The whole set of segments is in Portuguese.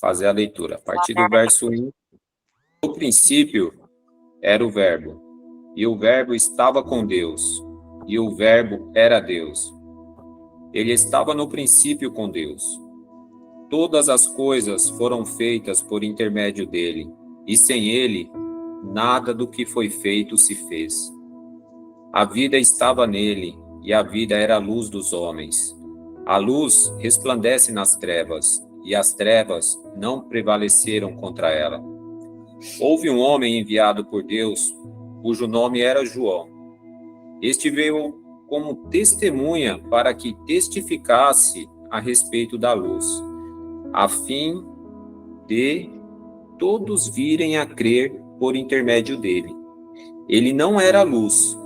fazer a leitura. A partir do verso 1. No princípio era o Verbo, e o Verbo estava com Deus, e o Verbo era Deus. Ele estava no princípio com Deus. Todas as coisas foram feitas por intermédio dele, e sem ele, nada do que foi feito se fez. A vida estava nele, e a vida era a luz dos homens. A luz resplandece nas trevas, e as trevas não prevaleceram contra ela. Houve um homem enviado por Deus, cujo nome era João. Este veio como testemunha para que testificasse a respeito da luz, a fim de todos virem a crer por intermédio dele. Ele não era luz,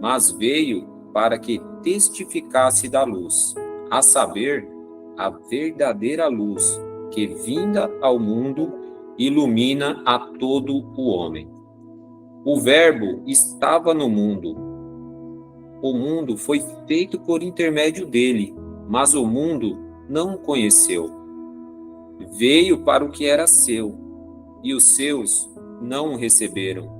mas veio para que testificasse da luz, a saber, a verdadeira luz que, vinda ao mundo, ilumina a todo o homem. O Verbo estava no mundo. O mundo foi feito por intermédio dele, mas o mundo não o conheceu. Veio para o que era seu, e os seus não o receberam.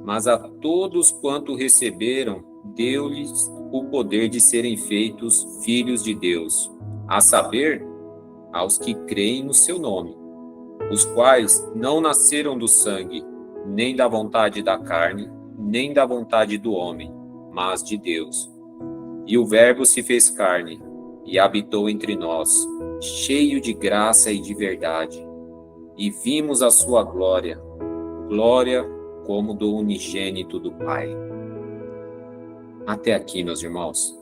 Mas a todos quanto receberam, deu-lhes o poder de serem feitos filhos de Deus, a saber, aos que creem no seu nome, os quais não nasceram do sangue, nem da vontade da carne, nem da vontade do homem, mas de Deus. E o Verbo se fez carne e habitou entre nós, cheio de graça e de verdade. E vimos a sua glória, glória como do unigênito do Pai. Até aqui, meus irmãos.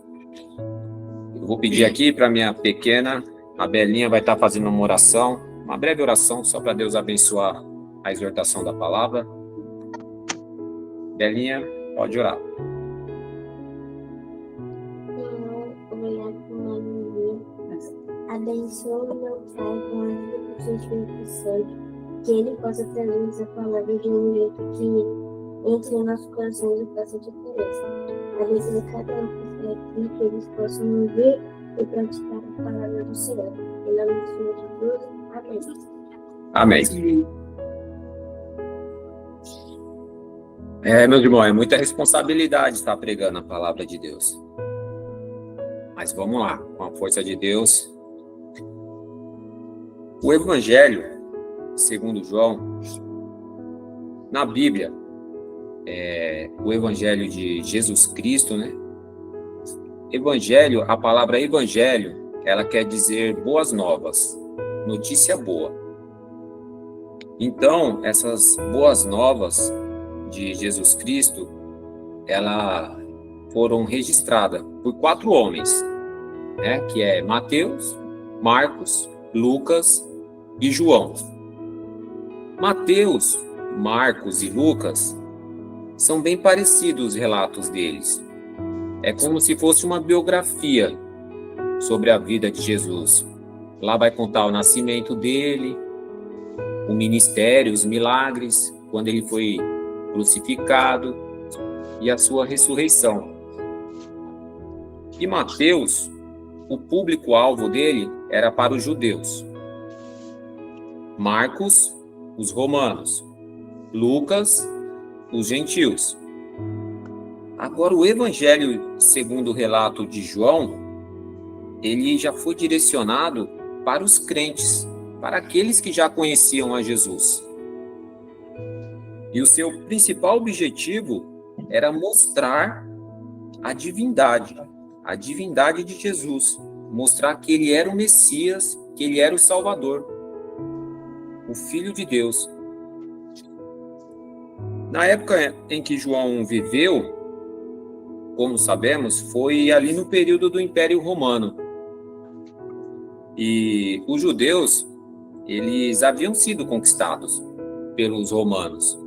Eu vou pedir aqui para minha pequena, a Belinha vai estar fazendo uma oração, uma breve oração, só para Deus abençoar a exortação da palavra. Belinha, pode orar. Senhor, obrigado por mais um dia. Abençoa o meu Pai com a ajuda do seu Espírito Santo, que ele possa trazer a palavra de um jeito que entre em nossos corações e faça diferença. Abençoa cada um que está aqui, que eles possam ouvir e praticar a palavra do Senhor. Em nome do Senhor Jesus, amém. Amém. Meus irmãos, é muita responsabilidade estar pregando a palavra de Deus. Mas vamos lá, com a força de Deus. O Evangelho, segundo João, na Bíblia, o Evangelho de Jesus Cristo, né? Evangelho, a palavra Evangelho, ela quer dizer boas novas, notícia boa. Então, essas boas novas de Jesus Cristo, elas foram registradas por 4 homens, né? Que é Mateus, Marcos, Lucas e João. Mateus, Marcos e Lucas são bem parecidos os relatos deles. É como se fosse uma biografia sobre a vida de Jesus. Lá vai contar o nascimento dele, o ministério, os milagres, quando ele foi crucificado e a sua ressurreição. E Mateus, o público-alvo dele era para os judeus. Marcos, os romanos. Lucas, os gentios. Agora, o Evangelho, segundo o relato de João, ele já foi direcionado para os crentes, para aqueles que já conheciam a Jesus. E o seu principal objetivo era mostrar a divindade de Jesus, mostrar que ele era o Messias, que ele era o Salvador, o Filho de Deus. Na época em que João viveu, como sabemos, foi ali no período do Império Romano. E os judeus, eles haviam sido conquistados pelos romanos.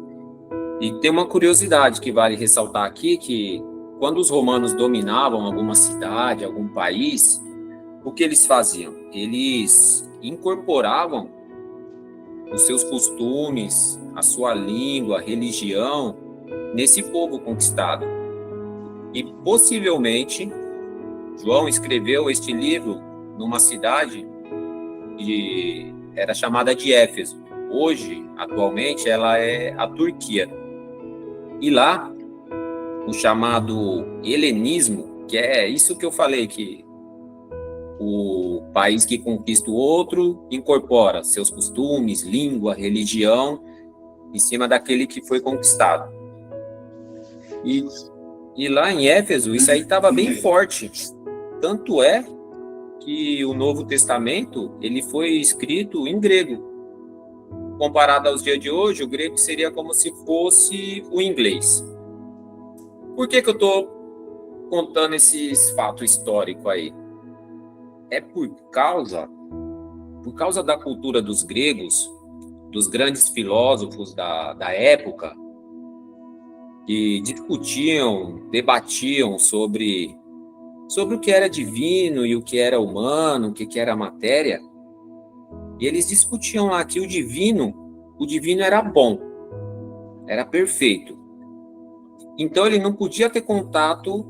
E tem uma curiosidade que vale ressaltar aqui, que quando os romanos dominavam alguma cidade, algum país, o que eles faziam? Eles incorporavam os seus costumes, a sua língua, a religião, nesse povo conquistado. E possivelmente, João escreveu este livro numa cidade era chamada de Éfeso. Hoje, atualmente, ela é a Turquia. E lá, o chamado helenismo, que é isso que eu falei, que o país que conquista o outro incorpora seus costumes, língua, religião, em cima daquele que foi conquistado. E lá em Éfeso, isso aí estava bem forte. Tanto é que o Novo Testamento ele foi escrito em grego. Comparado aos dias de hoje, o grego seria como se fosse o inglês. Por que eu estou contando esses fatos históricos aí? É por causa da cultura dos gregos, dos grandes filósofos da época, que discutiam, debatiam sobre o que era divino e o que era humano, o que era matéria. E eles discutiam lá que o divino era bom, era perfeito. Então ele não podia ter contato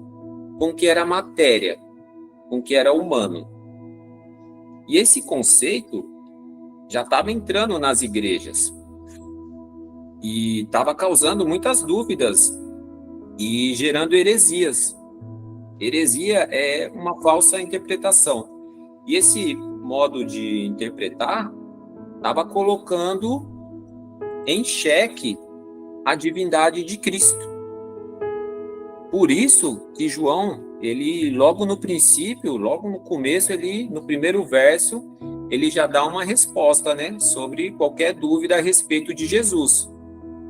com o que era matéria, com o que era humano. E esse conceito já estava entrando nas igrejas e estava causando muitas dúvidas e gerando heresias. Heresia é uma falsa interpretação. E esse modo de interpretar estava colocando em xeque a divindade de Cristo. Por isso que João, ele logo no princípio, logo no começo, no primeiro verso, ele já dá uma resposta, né, sobre qualquer dúvida a respeito de Jesus.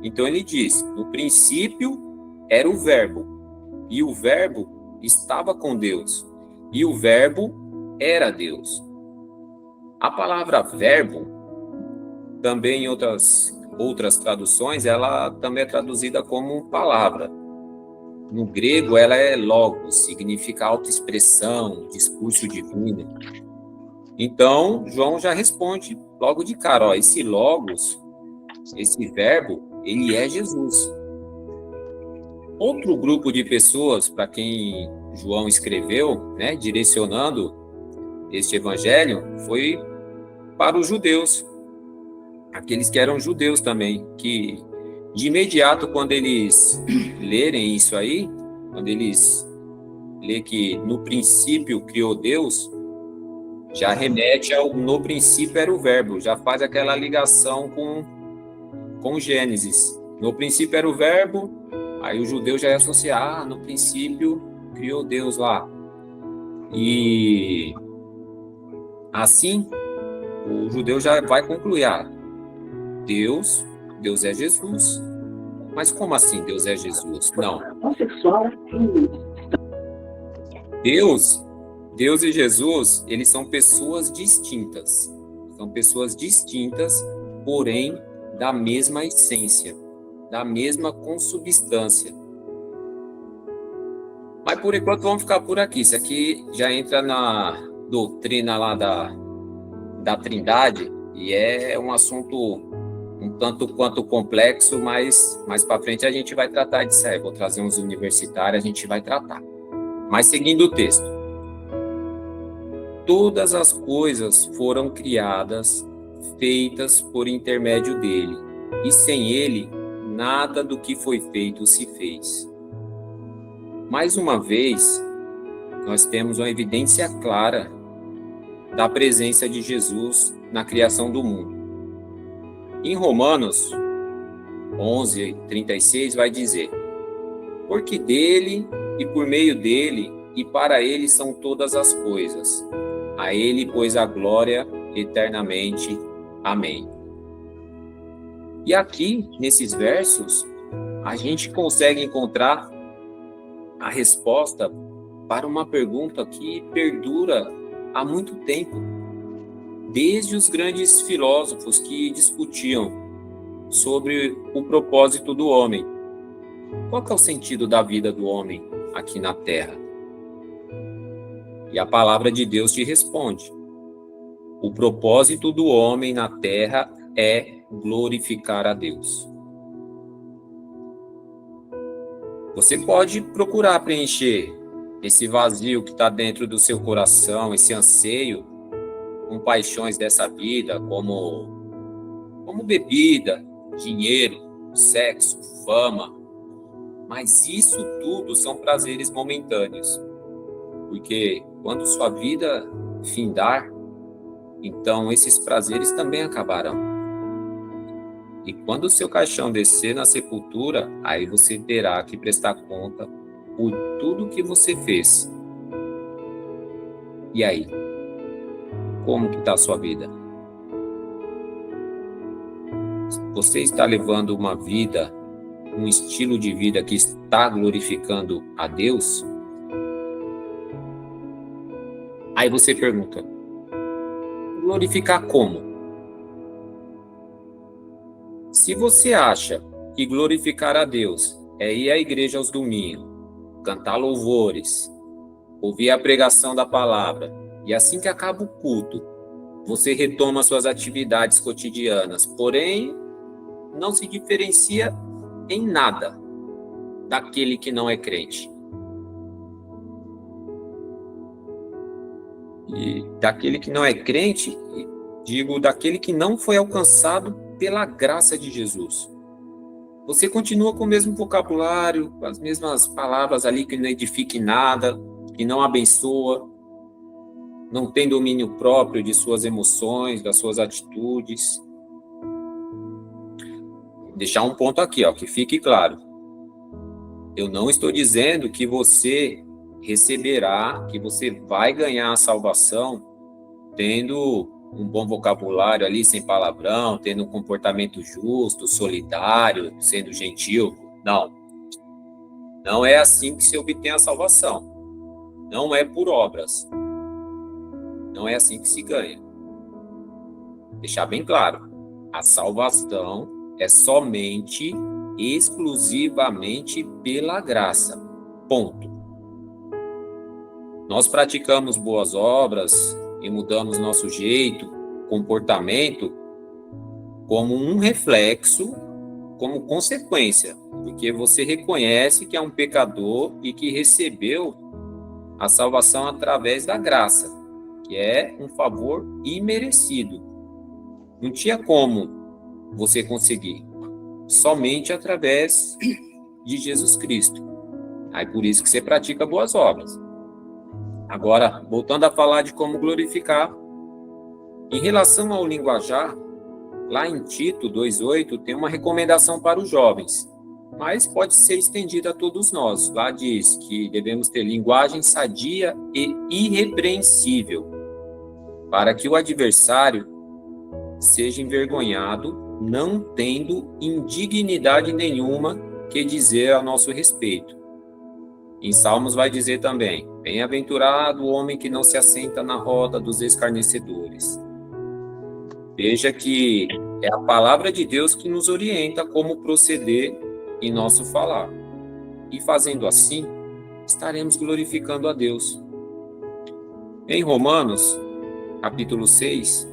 Então ele diz: no princípio era o Verbo, e o Verbo estava com Deus, e o Verbo era Deus. A palavra verbo, também em outras traduções, ela também é traduzida como palavra. No grego, ela é logos, significa autoexpressão, discurso divino. Então, João já responde logo de cara, ó, esse logos, esse verbo, ele é Jesus. Outro grupo de pessoas para quem João escreveu, né, direcionando este evangelho, foi para os judeus, aqueles que eram judeus também, que de imediato, quando eles lerem isso aí, quando eles lerem que no princípio criou Deus, já remete ao no princípio era o verbo, já faz aquela ligação com Gênesis. No princípio era o verbo, aí o judeu já ia associar, no princípio criou Deus lá. E assim, o judeu já vai concluir, Deus é Jesus. Mas como assim Deus é Jesus? Não. Deus e Jesus, eles são pessoas distintas. São pessoas distintas, porém da mesma essência, da mesma consubstância. Mas por enquanto vamos ficar por aqui. Isso aqui já entra na doutrina lá da Trindade e é um assunto um tanto quanto complexo, mas mais para frente a gente vai tratar disso aí. Vou trazer uns universitários, a gente vai tratar. Mas seguindo o texto. Todas as coisas foram criadas, feitas por intermédio dele, e sem ele, nada do que foi feito se fez. Mais uma vez, nós temos uma evidência clara da presença de Jesus na criação do mundo. Em Romanos 11:36 vai dizer: porque dele e por meio dele e para ele são todas as coisas. A ele, pois, a glória eternamente. Amém. E aqui, nesses versos, a gente consegue encontrar a resposta para uma pergunta que perdura há muito tempo, desde os grandes filósofos que discutiam sobre o propósito do homem. Qual que é o sentido da vida do homem aqui na Terra? E a palavra de Deus te responde: o propósito do homem na Terra é glorificar a Deus. Você pode procurar preencher esse vazio que está dentro do seu coração, esse anseio, com paixões dessa vida, como bebida, dinheiro, sexo, fama. Mas isso tudo são prazeres momentâneos. Porque quando sua vida findar, então esses prazeres também acabarão. E quando o seu caixão descer na sepultura, aí você terá que prestar conta por tudo que você fez. E aí? Como que está a sua vida? Você está levando uma vida, um estilo de vida que está glorificando a Deus? Aí você pergunta, glorificar como? Se você acha que glorificar a Deus é ir à igreja aos domingos, cantar louvores, ouvir a pregação da palavra, e assim que acaba o culto, você retoma suas atividades cotidianas, porém não se diferencia em nada daquele que não é crente. E daquele que não é crente, digo, daquele que não foi alcançado pela graça de Jesus. Você continua com o mesmo vocabulário, com as mesmas palavras ali que não edifica em nada, que não abençoa, não tem domínio próprio de suas emoções, das suas atitudes. Deixar um ponto aqui, que fique claro. Eu não estou dizendo que você receberá, que você vai ganhar a salvação tendo um bom vocabulário ali, sem palavrão, tendo um comportamento justo, solidário, sendo gentil. Não. Não é assim que se obtém a salvação. Não é por obras. Não é assim que se ganha. Deixar bem claro. A salvação é somente, exclusivamente pela graça. Ponto. Nós praticamos boas obras e mudamos nosso jeito, comportamento, como um reflexo, como consequência, porque você reconhece que é um pecador e que recebeu a salvação através da graça, que é um favor imerecido. Não tinha como você conseguir, somente através de Jesus Cristo. Aí por isso que você pratica boas obras. Agora, voltando a falar de como glorificar, em relação ao linguajar, lá em Tito 2,8 tem uma recomendação para os jovens, mas pode ser estendida a todos nós. Lá diz que devemos ter linguagem sadia e irrepreensível, para que o adversário seja envergonhado, não tendo indignidade nenhuma que dizer a nosso respeito. Em Salmos vai dizer também, bem-aventurado o homem que não se assenta na roda dos escarnecedores. Veja que é a palavra de Deus que nos orienta como proceder em nosso falar. E fazendo assim, estaremos glorificando a Deus. Em Romanos, capítulo 6,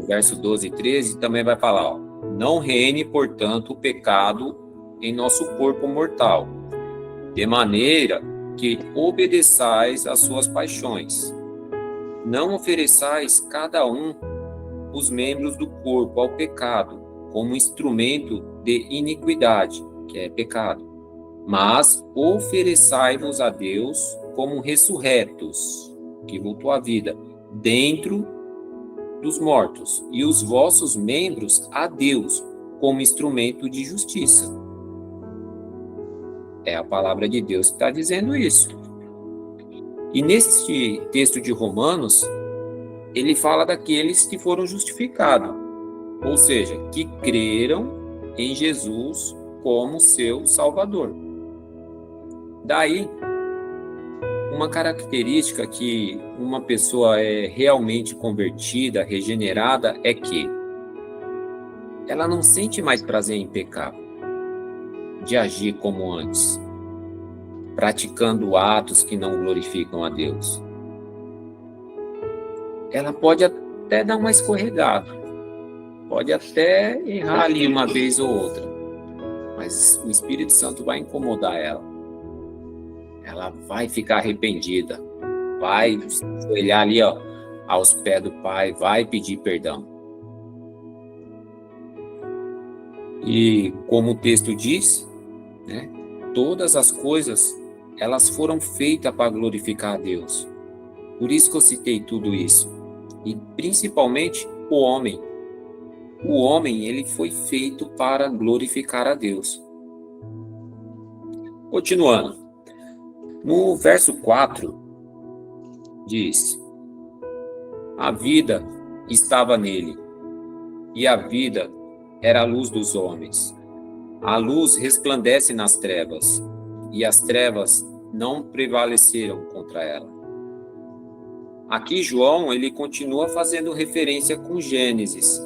verso 12 e 13, também vai falar, não reine, portanto, o pecado em nosso corpo mortal, de maneira que obedeçais às suas paixões. Não ofereçais cada um os membros do corpo ao pecado, como instrumento de iniquidade, que é pecado. Mas ofereçai-vos a Deus como ressurretos, que voltou à vida, dentro dos mortos, e os vossos membros a Deus, como instrumento de justiça. É a palavra de Deus que está dizendo isso. E nesse texto de Romanos, ele fala daqueles que foram justificados, ou seja, que creram em Jesus como seu Salvador. Daí, uma característica que uma pessoa é realmente convertida, regenerada, é que ela não sente mais prazer em pecar, de agir como antes, praticando atos que não glorificam a Deus. Ela pode até dar uma escorregada, pode até errar ali uma vez ou outra, mas o Espírito Santo vai incomodar ela. Ela vai ficar arrependida, vai olhar ali, aos pés do Pai, vai pedir perdão. E como o texto diz, né, todas as coisas, elas foram feitas para glorificar a Deus. Por isso que eu citei tudo isso. E principalmente o homem. O homem, ele foi feito para glorificar a Deus. Continuando. No verso 4, diz: a vida estava nele, e a vida era a luz dos homens. A luz resplandece nas trevas, e as trevas não prevaleceram contra ela. Aqui João, ele continua fazendo referência com Gênesis.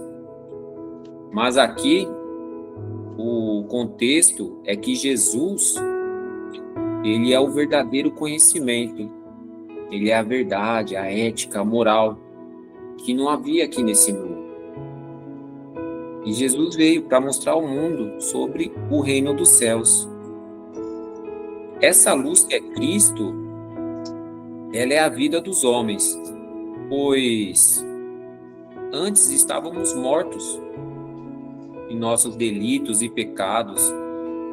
Mas aqui, o contexto é que Jesus, ele é o verdadeiro conhecimento. Ele é a verdade, a ética, a moral, que não havia aqui nesse mundo. E Jesus veio para mostrar ao mundo sobre o reino dos céus. Essa luz que é Cristo, ela é a vida dos homens, pois antes estávamos mortos em nossos delitos e pecados,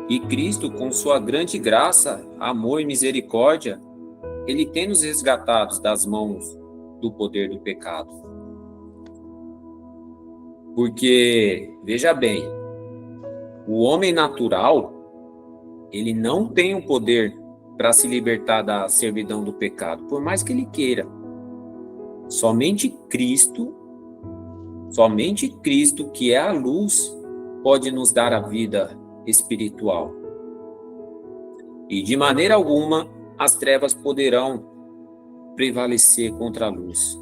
e Cristo, com sua grande graça, amor e misericórdia, ele tem nos resgatados das mãos do poder do pecado. Porque, veja bem, o homem natural, ele não tem o poder para se libertar da servidão do pecado, por mais que ele queira. Somente Cristo, que é a luz, pode nos dar a vida espiritual. E de maneira alguma, as trevas poderão prevalecer contra a luz.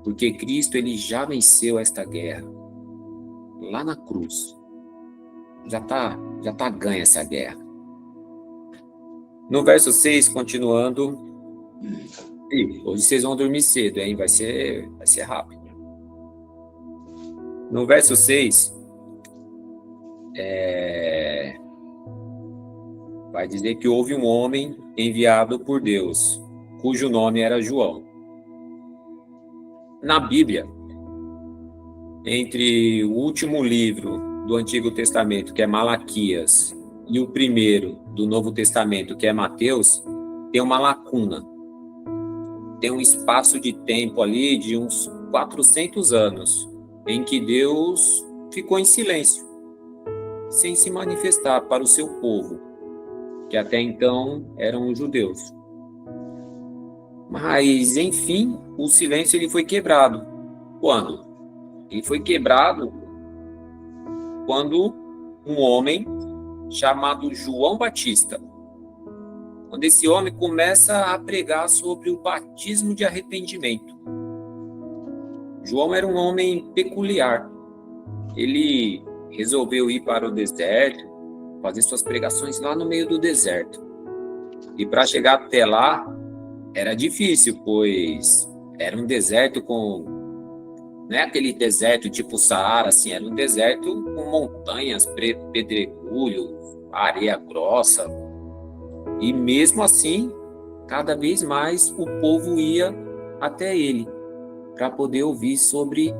Porque Cristo, ele já venceu esta guerra. Lá na cruz. Já tá ganha essa guerra. No verso 6, continuando. E hoje vocês vão dormir cedo, hein? Vai ser rápido. No verso 6, vai dizer que houve um homem enviado por Deus, cujo nome era João. Na Bíblia, entre o último livro do Antigo Testamento, que é Malaquias, e o primeiro do Novo Testamento, que é Mateus, tem uma lacuna. Tem um espaço de tempo ali de uns 400 anos, em que Deus ficou em silêncio, sem se manifestar para o seu povo, que até então eram os judeus. Mas, enfim, o silêncio ele foi quebrado. Quando? Ele foi quebrado quando um homem chamado João Batista, quando esse homem começa a pregar sobre o batismo de arrependimento. João era um homem peculiar. Ele resolveu ir para o deserto, fazer suas pregações lá no meio do deserto. E para chegar até lá, era difícil, pois era um deserto não é aquele deserto tipo Saara, assim, era um deserto com montanhas, pedregulho, areia grossa. E mesmo assim, cada vez mais o povo ia até ele para poder ouvir sobre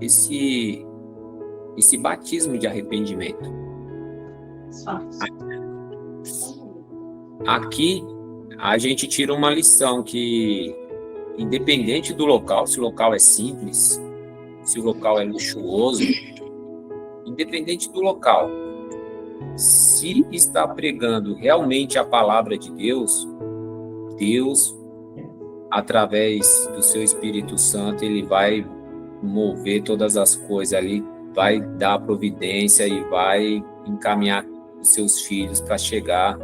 esse batismo de arrependimento. Aqui a gente tira uma lição que, independente do local, se o local é simples, se o local é luxuoso, independente do local, se está pregando realmente a palavra de Deus, Deus, através do seu Espírito Santo, ele vai mover todas as coisas ali, vai dar providência e vai encaminhar os seus filhos para chegar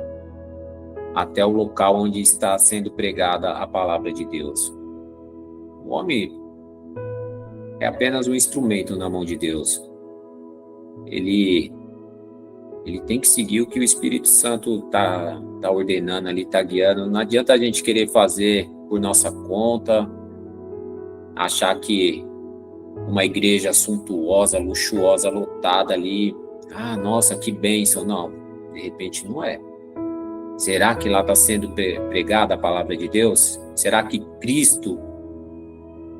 até o local onde está sendo pregada a palavra de Deus. O homem é apenas um instrumento na mão de Deus. Ele tem que seguir o que o Espírito Santo tá ordenando ali, tá guiando. Não adianta a gente querer fazer por nossa conta, achar que uma igreja suntuosa, luxuosa, lotada ali, nossa, que bênção. Não, de repente não é. Será que lá está sendo pregada a palavra de Deus? Será que Cristo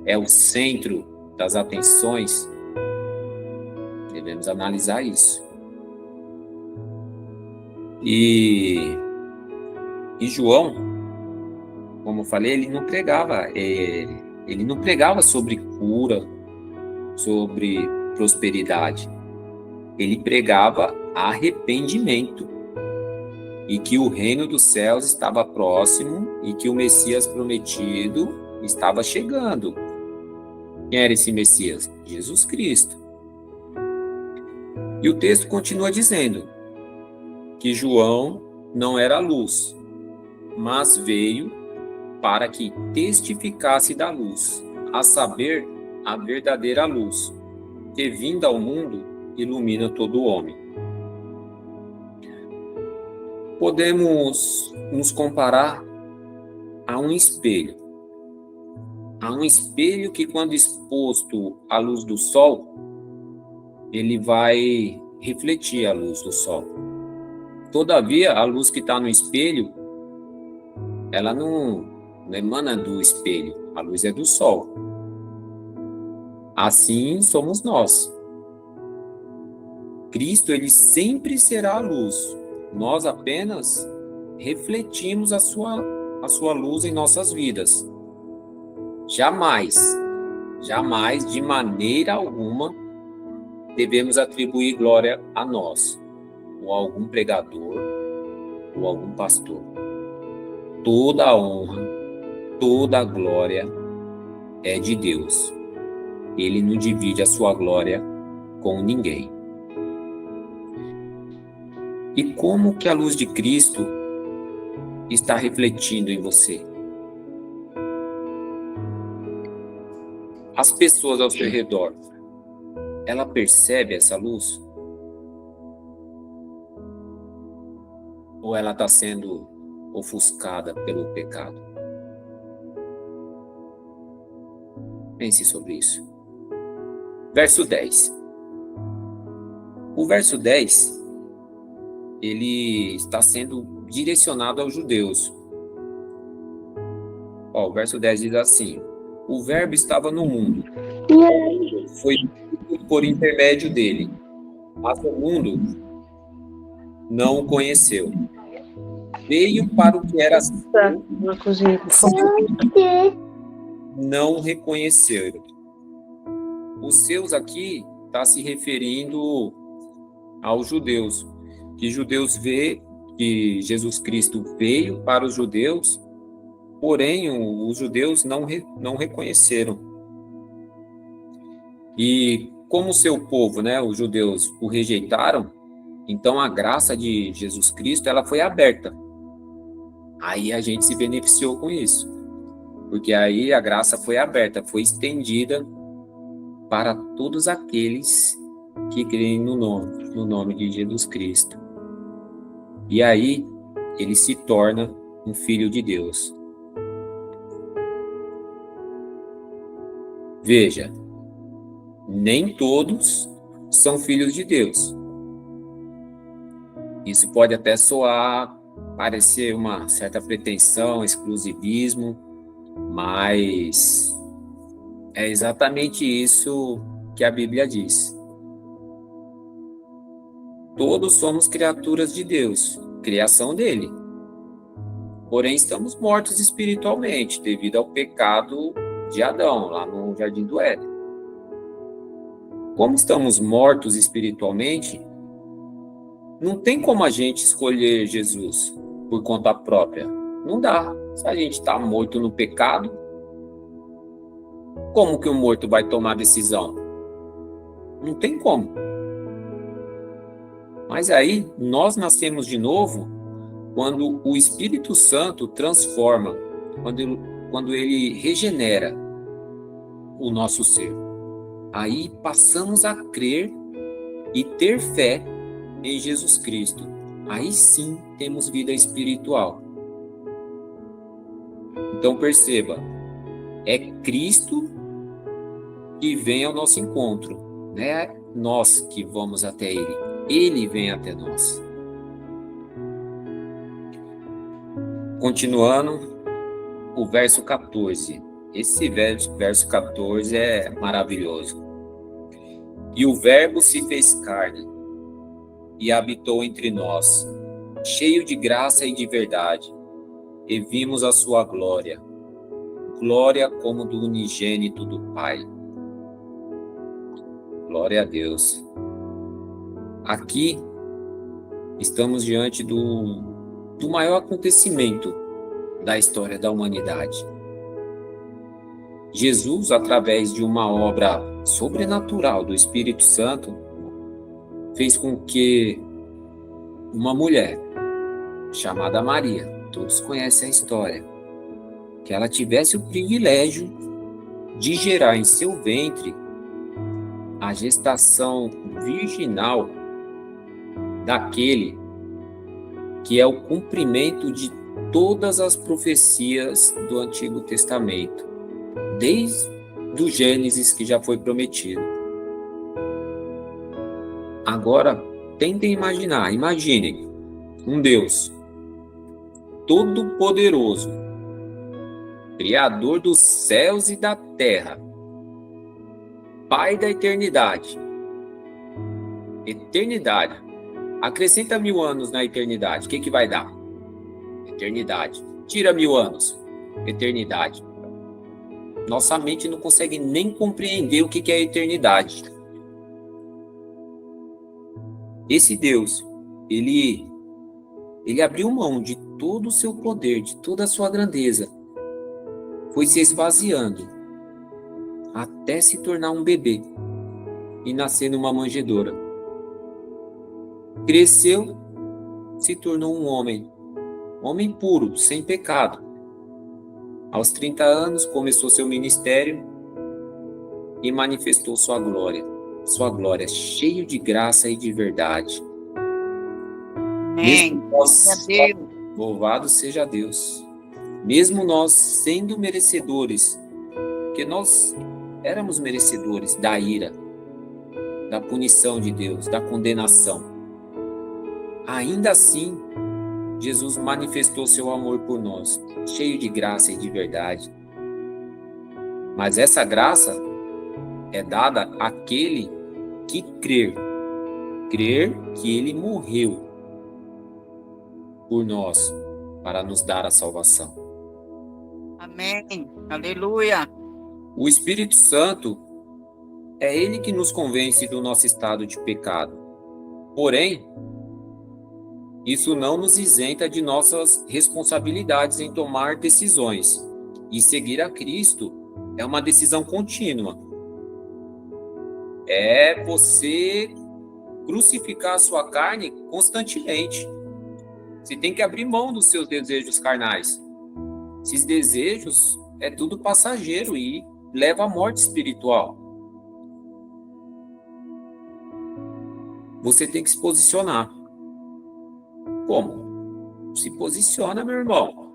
é o centro das atenções, devemos analisar isso. E João, como eu falei, ele não pregava sobre cura, sobre prosperidade. Ele pregava arrependimento e que o reino dos céus estava próximo e que o Messias prometido estava chegando. Quem era esse Messias? Jesus Cristo. E o texto continua dizendo que João não era a luz, mas veio para que testificasse da luz, a saber, a verdadeira luz, que vinda ao mundo ilumina todo homem. Podemos nos comparar a um espelho. A um espelho que, quando exposto à luz do sol, ele vai refletir a luz do sol. Todavia, a luz que está no espelho, ela não emana do espelho, a luz é do sol. Assim somos nós. Cristo, ele sempre será a luz. Nós apenas refletimos a sua luz em nossas vidas. Jamais, de maneira alguma, devemos atribuir glória a nós, ou a algum pregador, ou a algum pastor. Toda a honra, toda a glória é de Deus. Ele não divide a sua glória com ninguém. E como que a luz de Cristo está refletindo em você? As pessoas ao seu redor, ela percebe essa luz? Ou ela está sendo ofuscada pelo pecado? Pense sobre isso. Verso 10. O verso 10, ele está sendo direcionado aos judeus. O verso 10 diz assim: o verbo estava no mundo, foi por intermédio dele, mas o mundo não o conheceu. Veio para o que era seu, não reconheceram. Os seus aqui está se referindo aos judeus, que judeus vê que Jesus Cristo veio para os judeus, porém os judeus não reconheceram. E como o seu povo, os judeus o rejeitaram, então a graça de Jesus Cristo ela foi aberta. Aí a gente se beneficiou com isso, porque aí a graça foi aberta, foi estendida para todos aqueles que creem no nome de Jesus Cristo. E aí ele se torna um filho de Deus. Veja, nem todos são filhos de Deus. Isso pode até parecer uma certa pretensão, exclusivismo, mas é exatamente isso que a Bíblia diz. Todos somos criaturas de Deus, criação dele. Porém, estamos mortos espiritualmente devido ao pecado de Adão, lá no Jardim do Éden. Como estamos mortos espiritualmente, não tem como a gente escolher Jesus por conta própria. Não dá. Se a gente está morto no pecado, como que o morto vai tomar decisão? Não tem como. Mas aí, nós nascemos de novo quando o Espírito Santo transforma, quando ele regenera o nosso ser. Aí passamos a crer e ter fé em Jesus Cristo. Aí sim temos vida espiritual. Então perceba, é Cristo que vem ao nosso encontro, não é nós que vamos até Ele, Ele vem até nós. Continuando, o verso 14, Esse verso 14 é maravilhoso. E o Verbo se fez carne e habitou entre nós, cheio de graça e de verdade, e vimos a sua glória, glória como do unigênito do Pai. Glória a Deus. Aqui estamos diante do maior acontecimento da história da humanidade. Jesus, através de uma obra sobrenatural do Espírito Santo, fez com que uma mulher chamada Maria, todos conhecem a história, que ela tivesse o privilégio de gerar em seu ventre a gestação virginal daquele que é o cumprimento de todas as profecias do Antigo Testamento, desde o Gênesis, que já foi prometido. Agora, tentem imaginar, imaginem um Deus todo-poderoso, Criador dos céus e da terra, Pai da eternidade. Eternidade. Acrescenta 1000 anos na eternidade. O que vai dar? Eternidade. Tira 1000 anos. Eternidade. Nossa mente não consegue nem compreender o que é eternidade. Esse Deus, ele abriu mão de todo o seu poder, de toda a sua grandeza. Foi se esvaziando até se tornar um bebê e nascer numa manjedoura. Cresceu, se tornou um homem puro, sem pecado. Aos 30 anos começou seu ministério e manifestou sua glória, cheio de graça e de verdade. Amém. Louvado seja Deus. Mesmo nós sendo merecedores, porque nós éramos merecedores da ira, da punição de Deus, da condenação. Ainda assim, Jesus manifestou seu amor por nós, cheio de graça e de verdade. Mas essa graça é dada àquele que crer que ele morreu por nós para nos dar a salvação. Amém. Aleluia. O Espírito Santo é ele que nos convence do nosso estado de pecado. Porém, isso não nos isenta de nossas responsabilidades em tomar decisões. E seguir a Cristo é uma decisão contínua. É você crucificar a sua carne constantemente. Você tem que abrir mão dos seus desejos carnais. Esses desejos é tudo passageiro e leva à morte espiritual. Você tem que se posicionar. Como? Se posiciona, meu irmão.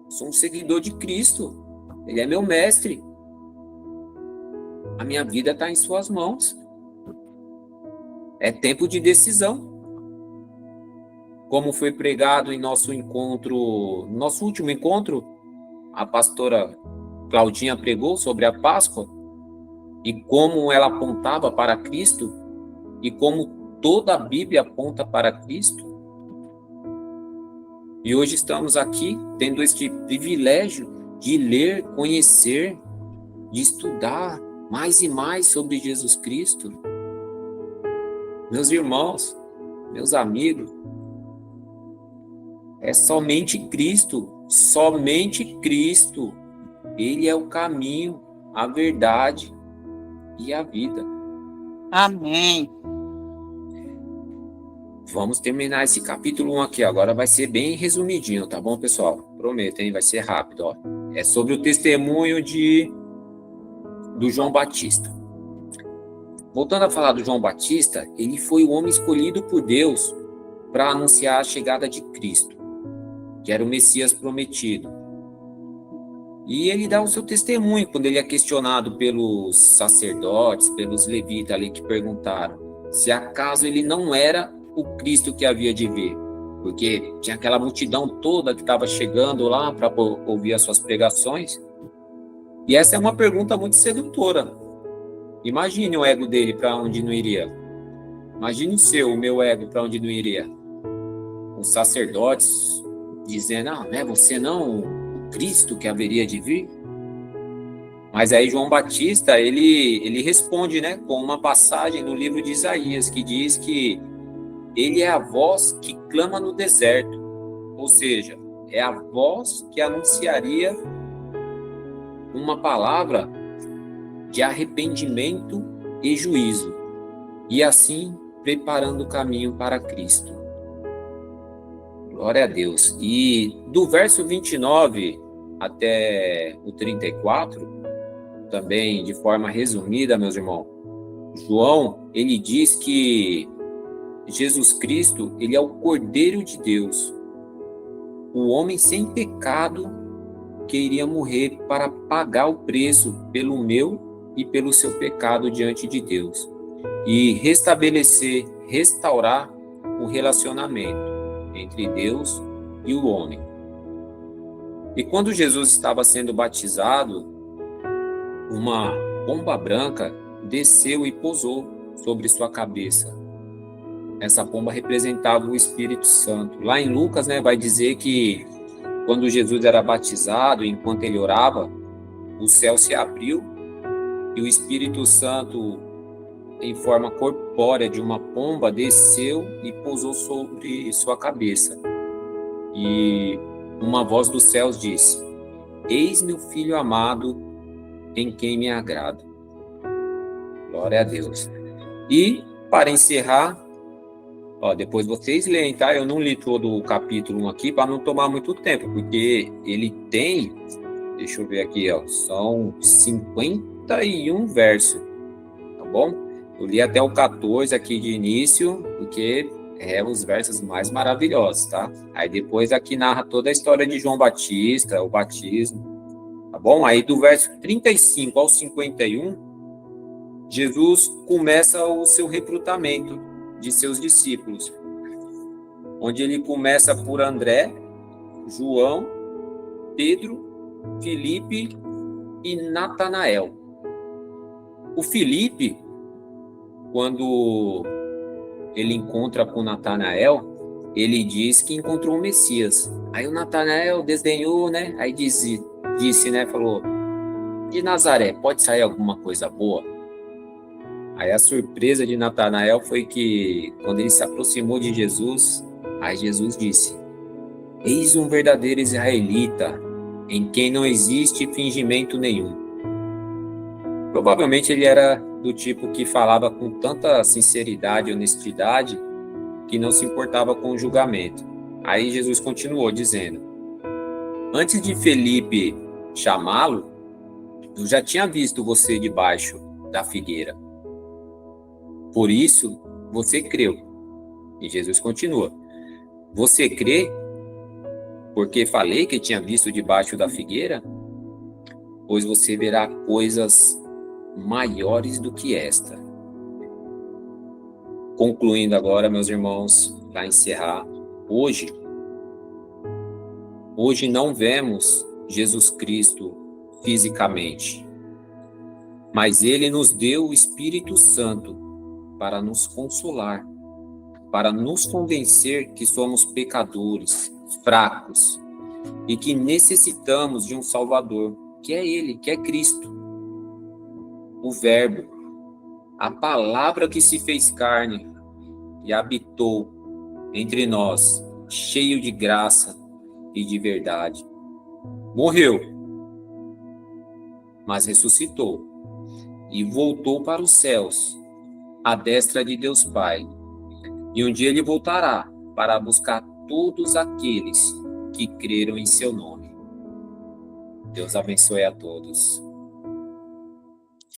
Sou um seguidor de Cristo. Ele é meu mestre. A minha vida está em suas mãos. É tempo de decisão. Como foi pregado em nosso último encontro, a pastora Claudinha pregou sobre a Páscoa e como ela apontava para Cristo e como toda a Bíblia aponta para Cristo. E hoje estamos aqui tendo este privilégio de ler, conhecer, de estudar mais e mais sobre Jesus Cristo. Meus irmãos, meus amigos, é somente Cristo. Ele é o caminho, a verdade e a vida. Amém. Vamos terminar esse capítulo 1 aqui. Agora vai ser bem resumidinho, tá bom, pessoal? Prometo, hein? Vai ser rápido, ó. É sobre o testemunho do João Batista. Voltando a falar do João Batista, ele foi o homem escolhido por Deus para anunciar a chegada de Cristo, que era o Messias prometido. E ele dá o seu testemunho quando ele é questionado pelos sacerdotes, pelos levitas ali que perguntaram se acaso ele não era o Cristo que havia de vir, porque tinha aquela multidão toda que estava chegando lá para ouvir as suas pregações. E essa é uma pergunta muito sedutora. Imagine o ego dele para onde não iria. Imagine o meu ego para onde não iria. Os sacerdotes dizendo, você não o Cristo que haveria de vir? Mas aí João Batista, ele responde, né, com uma passagem no livro de Isaías, que diz que ele é a voz que clama no deserto. Ou seja, é a voz que anunciaria uma palavra de arrependimento e juízo, e assim preparando o caminho para Cristo. Glória a Deus. E do verso 29 até o 34, também de forma resumida, meus irmãos, João, ele diz que Jesus Cristo, ele é o Cordeiro de Deus, o homem sem pecado que iria morrer para pagar o preço pelo meu e pelo seu pecado diante de Deus e restaurar o relacionamento entre Deus e o homem. E quando Jesus estava sendo batizado, uma pomba branca desceu e pousou sobre sua cabeça. Essa pomba representava o Espírito Santo. Lá em Lucas, vai dizer que quando Jesus era batizado, enquanto ele orava, o céu se abriu e o Espírito Santo, em forma corpórea de uma pomba, desceu e pousou sobre sua cabeça. E uma voz dos céus disse: Eis meu filho amado, em quem me agrado. Glória a Deus. E, para encerrar, depois vocês leem, tá? Eu não li todo o capítulo 1 aqui para não tomar muito tempo, porque ele tem, deixa eu ver aqui, são 51 versos, tá bom? Eu li até o 14 aqui de início, porque os versos mais maravilhosos, tá? Aí depois aqui narra toda a história de João Batista, o batismo, tá bom? Aí do verso 35 ao 51, Jesus começa o seu recrutamento de seus discípulos, onde ele começa por André, João, Pedro, Filipe e Natanael. O Filipe, quando ele encontra com Natanael, ele diz que encontrou o Messias. Aí o Natanael desdenhou, Aí disse, falou: de Nazaré pode sair alguma coisa boa? Aí a surpresa de Natanael foi que, quando ele se aproximou de Jesus, aí Jesus disse: Eis um verdadeiro israelita, em quem não existe fingimento nenhum. Provavelmente ele era do tipo que falava com tanta sinceridade e honestidade que não se importava com o julgamento. Aí Jesus continuou dizendo: Antes de Felipe chamá-lo, eu já tinha visto você debaixo da figueira. Por isso, você creu. E Jesus continua: Você crê porque falei que tinha visto debaixo da figueira? Pois você verá coisas maiores do que esta. Concluindo agora, meus irmãos, para encerrar, hoje não vemos Jesus Cristo fisicamente, mas ele nos deu o Espírito Santo para nos consolar, para nos convencer que somos pecadores, fracos, e que necessitamos de um Salvador, que é Ele, que é Cristo. O Verbo, a palavra que se fez carne e habitou entre nós, cheio de graça e de verdade. Morreu, mas ressuscitou e voltou para os céus, à destra de Deus Pai. E um dia ele voltará para buscar todos aqueles que creram em seu nome. Deus abençoe a todos.